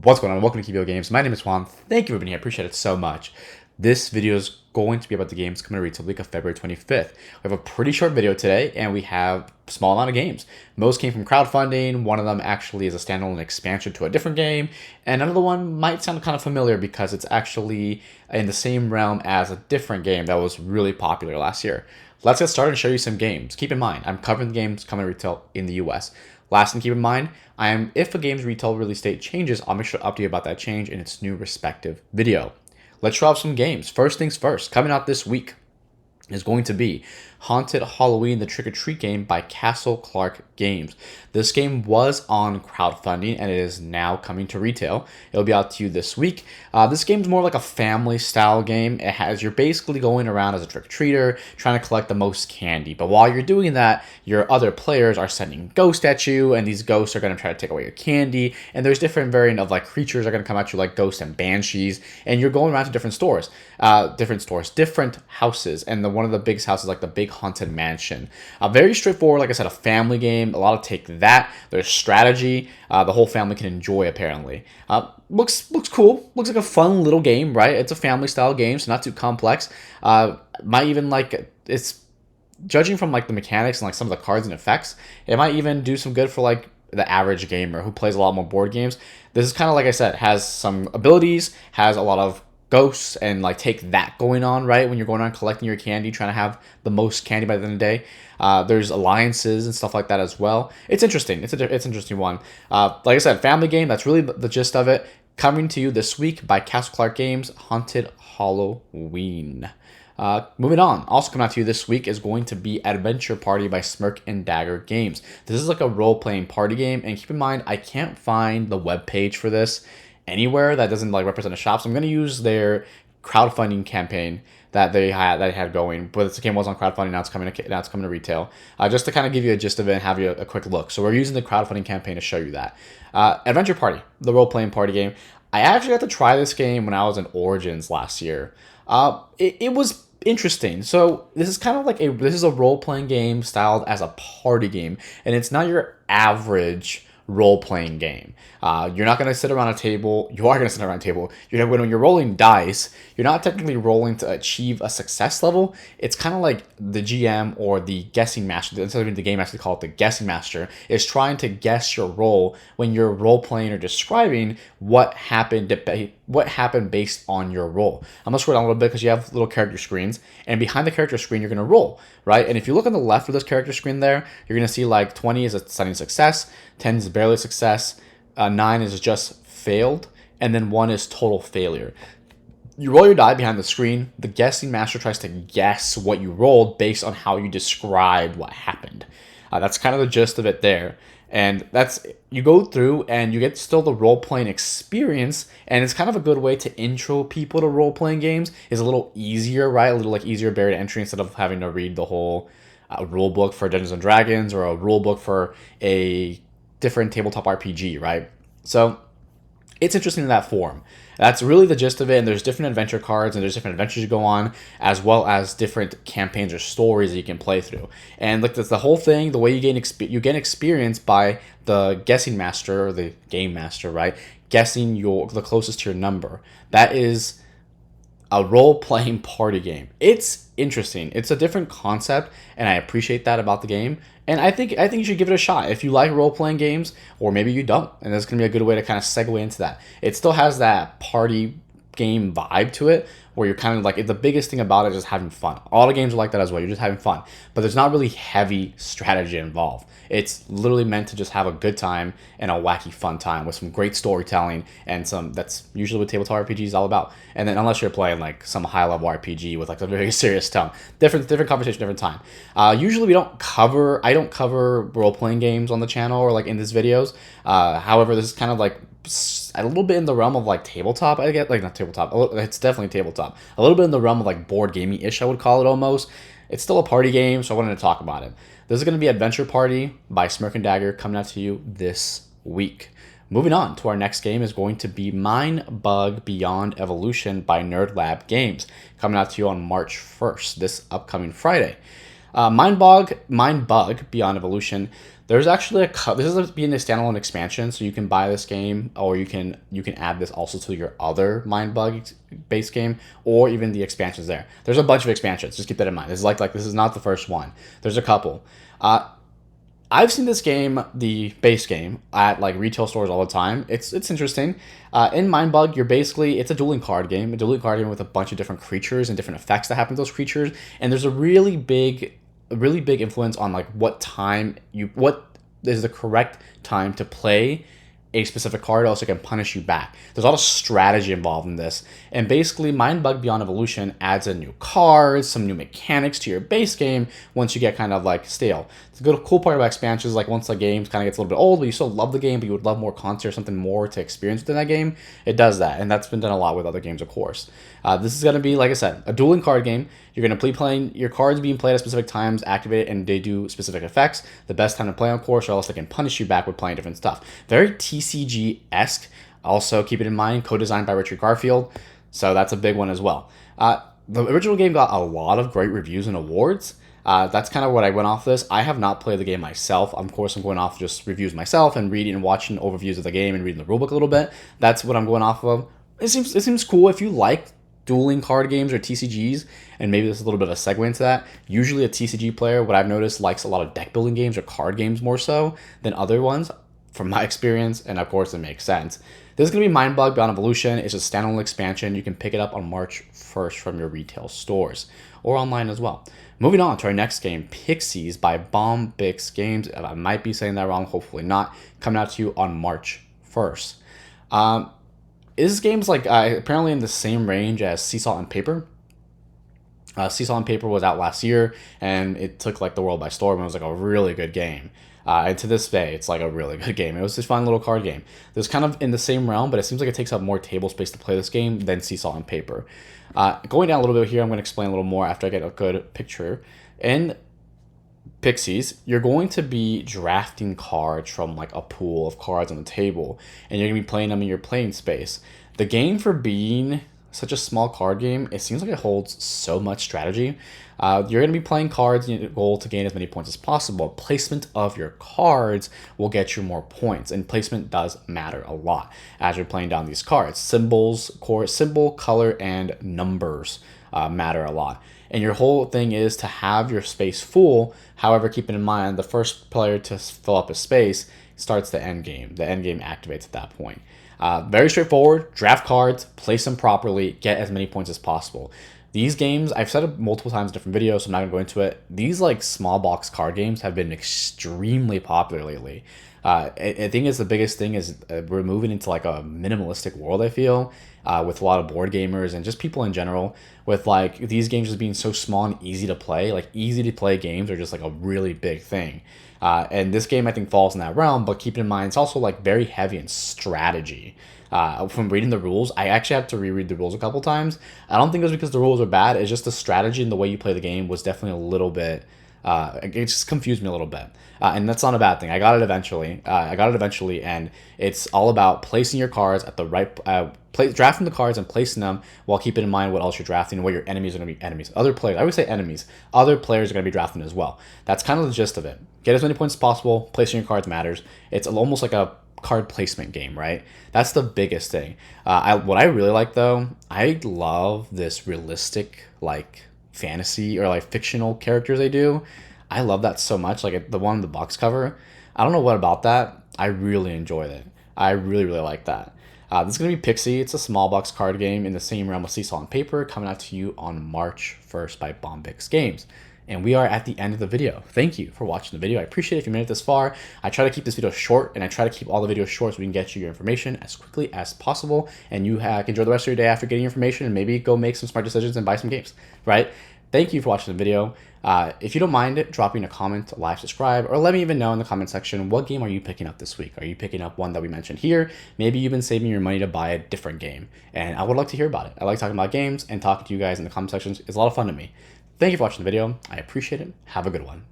What's going on? Welcome to QVO Games. My name is Juan. Thank you for being here. I appreciate it so much. This video is going to be about the games coming to retail the week of February 25th. We have a pretty short video today, and we have a small amount of games. Most came from crowdfunding. One of them actually is a standalone expansion to a different game, and another one might sound kind of familiar because it's actually in the same realm as a different game that was really popular last year. Let's get started and show you some games. Keep in mind, I'm covering the games coming to retail in the US. Last thing to keep in mind, if a game's retail release date changes, I'll make sure to update you about that change in its new respective video. Let's show off some games. First things first, coming out this week is going to be Haunted Halloween, the Trick or Treat game by Castle Clark Games. This game was on crowdfunding and it is now coming to retail. It'll be out to you this week. This game's more like a family style game. You're basically going around as a trick-or-treater trying to collect the most candy. But while you're doing that, your other players are sending ghosts at you, and these ghosts are going to try to take away your candy. And there's different variant of like creatures are going to come at you, like ghosts and banshees. And you're going around to different houses. And one of the biggest houses, like the big haunted mansion. Very straightforward, like I said, a family game. A lot of take that. There's strategy. The whole family can enjoy, apparently. Looks cool. Looks like a fun little game, right? It's a family style game, so not too complex. Might even it's judging from like the mechanics and like some of the cards and effects, it might even do some good for like the average gamer who plays a lot more board games. This is kind of, like I said, has some abilities, has a lot of ghosts, and like take that going on, right? When you're going around collecting your candy, trying to have the most candy by the end of the day. There's alliances and stuff like that as well. It's interesting. It's an interesting one. Like I said, family game. That's really the gist of it. Coming to you this week by Castle Clark Games, Haunted Halloween. Moving on, also coming out to you this week is going to be Adventure Party by Smirk and Dagger Games. This is like a role-playing party game, and keep in mind, I can't find the webpage for this anywhere that doesn't like represent a shop, so I'm going to use their crowdfunding campaign that they had going. But this game was on crowdfunding, now it's coming to retail. Just to kind of give you a gist of it and have you a quick look. So we're using the crowdfunding campaign to show you that. Adventure Party, the role-playing party game. I actually got to try this game when I was in Origins last year. It was interesting. So this is kind of like this is a role-playing game styled as a party game, and it's not your average role-playing game. You're not going to sit around a table. You are going to sit around a table. When you're rolling dice, you're not technically rolling to achieve a success level. It's kind of like the GM or the guessing master. Instead of the game master, they call it the guessing master, is trying to guess your role when you're role-playing or describing what happened based on your role. I'm going to scroll down a little bit because you have little character screens, and behind the character screen, you're going to roll, right? And if you look on the left of this character screen there, you're going to see like 20 is a stunning success, 10 is barely success, 9 is just failed, and then 1 is total failure. You roll your die behind the screen. The guessing master tries to guess what you rolled based on how you described what happened. That's kind of the gist of it there. And you go through and you get still the role-playing experience, and it's kind of a good way to intro people to role-playing games. It's a little easier, right? A little like easier barrier to entry instead of having to read the whole rule book for Dungeons and Dragons or a rule book for a different tabletop RPG, right? So it's interesting in that form. That's really the gist of it, and there's different adventure cards, and there's different adventures you go on, as well as different campaigns or stories that you can play through. And like that's the whole thing. The way you gain experience by the guessing master or the game master, right? Guessing the closest to your number. That is a role-playing party game. It's interesting. It's a different concept, and I appreciate that about the game. And I think you should give it a shot if you like role-playing games, or maybe you don't. And that's going to be a good way to kind of segue into that. It still has that party game vibe to it, where you're kind of like, the biggest thing about it is just having fun. All the games are like that as well. You're just having fun. But there's not really heavy strategy involved. It's literally meant to just have a good time and a wacky fun time with some great storytelling and that's usually what tabletop RPG is all about. And then unless you're playing like some high-level RPG with like a very serious tone. Different conversation, different time. Usually I don't cover role-playing games on the channel or like in these videos. However, this is kind of like a little bit in the realm of like tabletop, I get, like not tabletop, it's definitely tabletop. A little bit in the realm of like board gaming-ish, I would call it almost. It's still a party game, so I wanted to talk about it. This is going to be Adventure Party by Smirk and Dagger coming out to you this week. Moving on to our next game is going to be Mindbug Beyond Evolution by Nerd Lab Games, coming out to you on March 1st, this upcoming Friday. Mindbug Beyond Evolution. There's actually this is being a standalone expansion, so you can buy this game, or you can add this also to your other Mindbug base game, or even the expansions there. There's a bunch of expansions. Just keep that in mind. This is like this is not the first one. There's a couple. I've seen this game, the base game, at like retail stores all the time. It's interesting. In Mindbug, it's a dueling card game, with a bunch of different creatures and different effects that happen to those creatures. And there's a really big influence on like what is the correct time to play a specific card, else it can punish you back. There's a lot of strategy involved in this. And basically, Mindbug Beyond Evolution adds in new cards, some new mechanics to your base game once you get kind of like stale. The good, cool part about expansions is like once the game kind of gets a little bit old, but you still love the game, but you would love more content or something more to experience within that game, it does that. And that's been done a lot with other games, of course. This is going to be, like I said, a dueling card game. You're going to be playing your cards being played at specific times, activated, and they do specific effects. The best time to play, of course, or else they can punish you back with playing different stuff. Very TCG-esque. Also, keep it in mind, co-designed by Richard Garfield, so that's a big one as well. The original game got a lot of great reviews and awards. That's kind of what I went off this. I have not played the game myself. Of course, I'm going off just reviews myself and reading and watching overviews of the game and reading the rulebook a little bit. That's what I'm going off of. It seems cool. If you like dueling card games or TCGs, and maybe this is a little bit of a segue into that. Usually a TCG player, what I've noticed, likes a lot of deck building games or card games more so than other ones, from my experience, and of course it makes sense. This is going to be Mindbug Beyond Evolution. It's a standalone expansion. You can pick it up on March 1st from your retail stores or online as well. Moving on to our next game, Pixies by Bombix Games. I might be saying that wrong, hopefully not. Coming out to you on March 1st. This game's like apparently in the same range as Sea Salt and Paper. Sea Salt and Paper was out last year, and it took like the world by storm. It was like a really good game. And to this day, it's like a really good game. It was just a fun little card game. It's kind of in the same realm, but it seems like it takes up more table space to play this game than Sea Salt and Paper. Going down a little bit here, I'm going to explain a little more after I get a good picture. In Pixies, you're going to be drafting cards from like a pool of cards on the table, and you're going to be playing them in your playing space. The game, for being such a small card game, it seems like it holds so much strategy. You're going to be playing cards, and your goal to gain as many points as possible. Placement of your cards will get you more points, and placement does matter a lot as you're playing down these cards. Symbol, color, and numbers matter a lot. And your whole thing is to have your space full. However, keeping in mind, the first player to fill up a space starts the end game. The end game activates at that point. Very straightforward. Draft cards, place them properly, get as many points as possible. These games, I've said it multiple times in different videos, so I'm not going to go into it. These like small box card games have been extremely popular lately. I think the biggest thing is we're moving into like a minimalistic world, I feel, with a lot of board gamers and just people in general, with like these games just being so small and easy to play. Like easy to play games are just like a really big thing. And this game, I think, falls in that realm, but keep in mind, it's also like very heavy in strategy. From reading the rules, I actually had to reread the rules a couple times. I don't think it was because the rules are bad. It's just the strategy and the way you play the game was definitely a little bit. It just confused me a little bit, and that's not a bad thing. I got it eventually. And it's all about placing your cards at the right, drafting the cards and placing them while keeping in mind what else you're drafting and what your enemies are going to be enemies. Other players, I would say enemies. Other players are going to be drafting as well. That's kind of the gist of it. Get as many points as possible. Placing your cards matters. It's almost like a card placement game, right? That's the biggest thing. What I really like though, I love this realistic like fantasy or like fictional characters they do. I love that so much. Like the one on the box cover, I don't know what about that. I really enjoyed it. I really like that. This is going to be Pixie. It's a small box card game in the same realm of Sea Salt and Paper, coming out to you on March 1st by Bombix Games. And we are at the end of the video. Thank you for watching the video. I appreciate it if you made it this far. I try to keep this video short, and I try to keep all the videos short so we can get you your information as quickly as possible, and you can enjoy the rest of your day after getting your information and maybe go make some smart decisions and buy some games, right? Thank you for watching the video. If you don't mind dropping a comment, like, subscribe, or let me even know in the comment section, what game are you picking up this week? Are you picking up one that we mentioned here? Maybe you've been saving your money to buy a different game, and I would like to hear about it. I like talking about games, and talking to you guys in the comment sections is a lot of fun to me. Thank you for watching the video. I appreciate it. Have a good one.